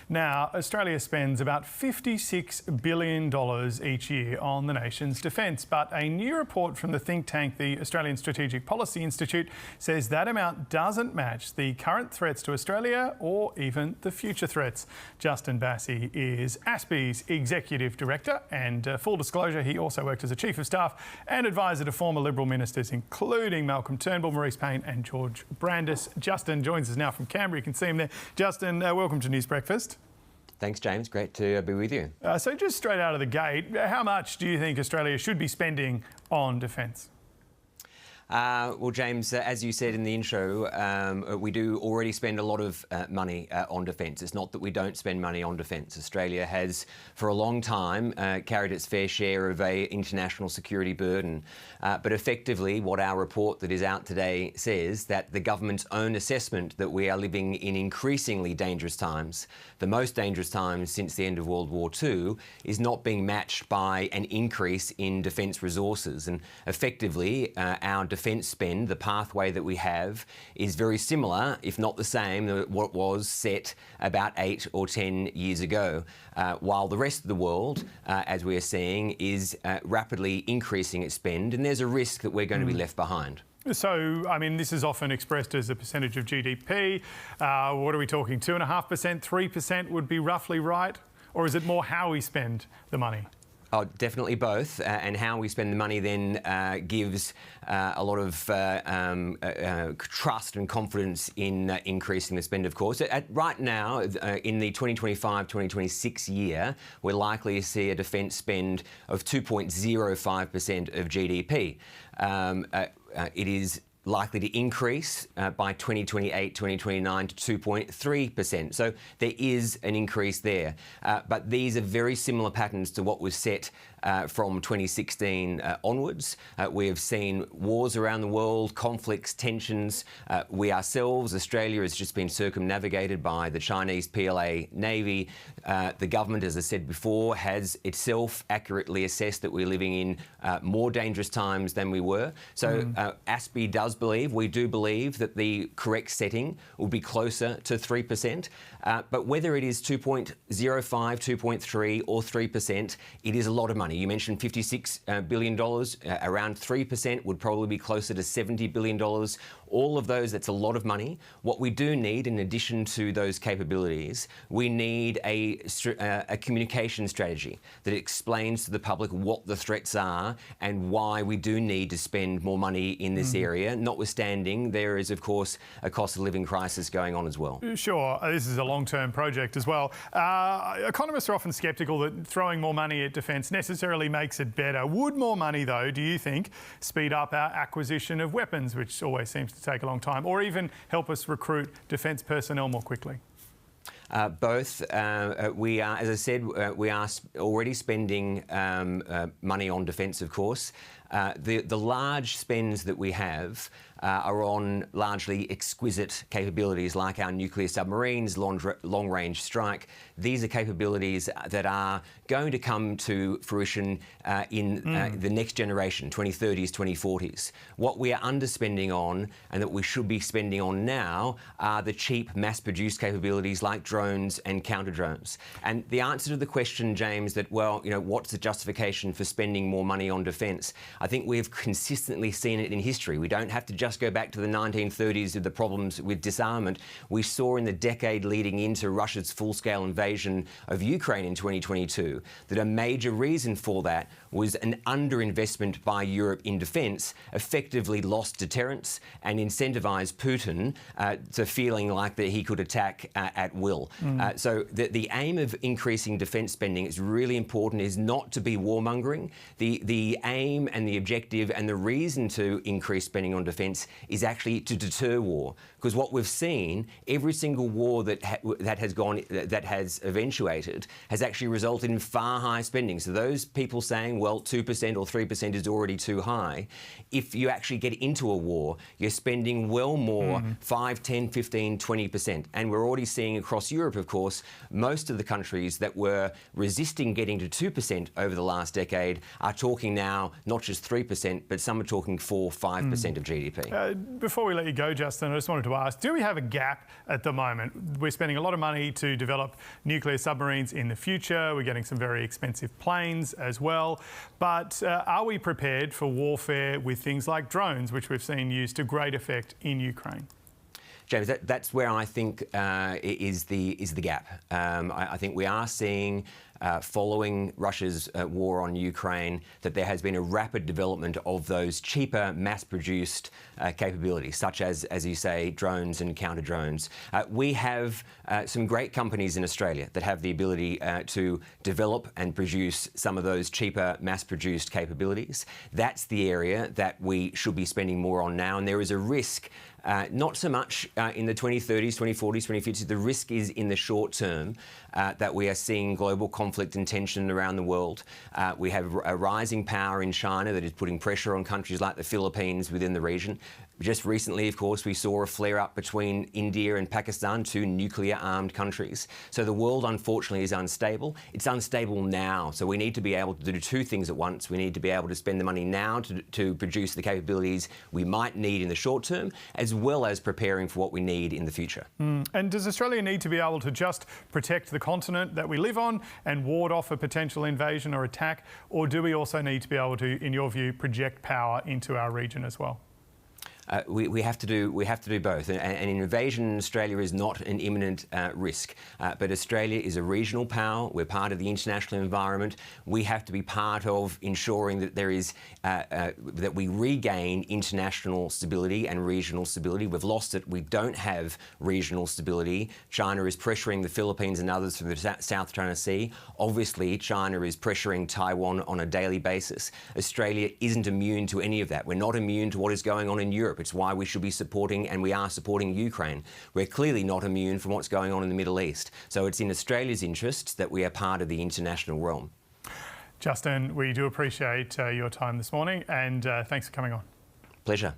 Now, Australia spends about $56 billion each year on the nation's defence, but a new report from the think tank, the Australian Strategic Policy Institute, says that amount doesn't match the current threats to Australia or even the future threats. Justin Bassi is ASPI's Executive Director, and full disclosure, he also worked as a Chief of Staff and advisor to former Liberal ministers, including Malcolm Turnbull, Maurice Payne and George Brandis. Justin joins us now from Canberra. You can see him there. Justin, welcome to News Breakfast. Thanks, James. Great to be with you. So just straight out of the gate, how much do you think Australia should be spending on defence? Well, James, as you said in the intro, we do already spend a lot of money on defence. It's not that we don't spend money on defence. Australia has, for a long time, carried its fair share of an international security burden. But effectively, what our report that is out today says, that the government's own assessment that we are living in increasingly dangerous times, the most dangerous times since the end of World War II, is not being matched by an increase in defence resources. And effectively, our defence spend, the pathway that we have, is very similar, if not the same, to what was set about 8 or 10 years ago, while the rest of the world, as we are seeing, is rapidly increasing its spend, and there's a risk that we're going to be left behind. So, I mean, this is often expressed as a percentage of GDP. What are we talking, 2.5%, 3% would be roughly right? Or is it more how we spend the money? Oh, definitely both, and how we spend the money then gives a lot of trust and confidence in increasing the spend, of course. Right now, in the 2025-2026 year, we're likely to see a defence spend of 2.05% of GDP. It is likely to increase by 2028-2029 to 2.3%. So there is an increase there. But these are very similar patterns to what was set from 2016 onwards. We have seen wars around the world, conflicts, tensions. We ourselves, Australia, has just been circumnavigated by the Chinese PLA Navy. The government, as I said before, has itself accurately assessed that we're living in more dangerous times than we were. So ASPI does believe, we do believe, that the correct setting will be closer to 3%. But whether it is 2.05, 2.3 or 3%, it is a lot of money. You mentioned $56 billion. Around 3% would probably be closer to $70 billion. All of those, that's a lot of money. What we do need, in addition to those capabilities, we need a communication strategy that explains to the public what the threats are and why we do need to spend more money in this area, notwithstanding there is, of course, a cost of living crisis going on as well. Sure, this is a long-term project as well. Economists are often sceptical that throwing more money at defence necessarily makes it better. Would more money, though, do you think, speed up our acquisition of weapons, which always seems to take a long time, or even help us recruit defence personnel more quickly? Both. We are, as I said, we are already spending money on defence, of course. The large spends that we have are on largely exquisite capabilities like our nuclear submarines, long-range strike. These are capabilities that are going to come to fruition in the next generation, 2030s, 2040s. What we are underspending on, and that we should be spending on now, are the cheap mass-produced capabilities like drones and counter-drones. And the answer to the question, James, that, well, you know, what's the justification for spending more money on defence? I think we've consistently seen it in history. We don't have to just go back to the 1930s with the problems with disarmament. We saw in the decade leading into Russia's full-scale invasion of Ukraine in 2022 that a major reason for that was an underinvestment by Europe in defence effectively lost deterrence and incentivised Putin to feeling like that he could attack at will. So the aim of increasing defence spending is really important, is not to be warmongering. The aim and the objective and the reason to increase spending on defence is actually to deter war. Because what we've seen, every single war that has eventuated has actually resulted in far higher spending. So those people saying, well, 2% or 3% is already too high, if you actually get into a war, you're spending well more, 5, 10, 15, 20%. And we're already seeing across Europe, of course, most of the countries that were resisting getting to 2% over the last decade are talking now not just as 3%, but some are talking 4-5% of GDP. Before we let you go, Justin, I just wanted to ask, do we have a gap at the moment? We're spending a lot of money to develop nuclear submarines in the future. We're getting some very expensive planes as well. But are we prepared for warfare with things like drones, which we've seen used to great effect in Ukraine? James, that's where I think is the gap. I think we are seeing, following Russia's war on Ukraine, that there has been a rapid development of those cheaper, mass-produced capabilities, such as you say, drones and counter-drones. We have some great companies in Australia that have the ability to develop and produce some of those cheaper, mass-produced capabilities. That's the area that we should be spending more on now, and there is a risk. Not so much in the 2030s, 2040s, 2050s. The risk is in the short term that we are seeing global conflict and tension around the world. We have a rising power in China that is putting pressure on countries like the Philippines within the region. Just recently, of course, we saw a flare-up between India and Pakistan, two nuclear-armed countries. So the world, unfortunately, is unstable. It's unstable now. So we need to be able to do two things at once. We need to be able to spend the money now to produce the capabilities we might need in the short term, as well as preparing for what we need in the future. And does Australia need to be able to just protect the continent that we live on and ward off a potential invasion or attack? Or do we also need to be able to, in your view, project power into our region as well? We have to do both. An invasion in Australia is not an imminent risk, but Australia is a regional power. We're part of the international environment. We have to be part of ensuring that there is that we regain international stability and regional stability. We've lost it. We don't have regional stability. China is pressuring the Philippines and others from the South China Sea. Obviously, China is pressuring Taiwan on a daily basis. Australia isn't immune to any of that. We're not immune to what is going on in Europe. It's why we should be supporting, and we are supporting, Ukraine. We're clearly not immune from what's going on in the Middle East. So it's in Australia's interests that we are part of the international realm. Justin, we do appreciate your time this morning, and thanks for coming on. Pleasure.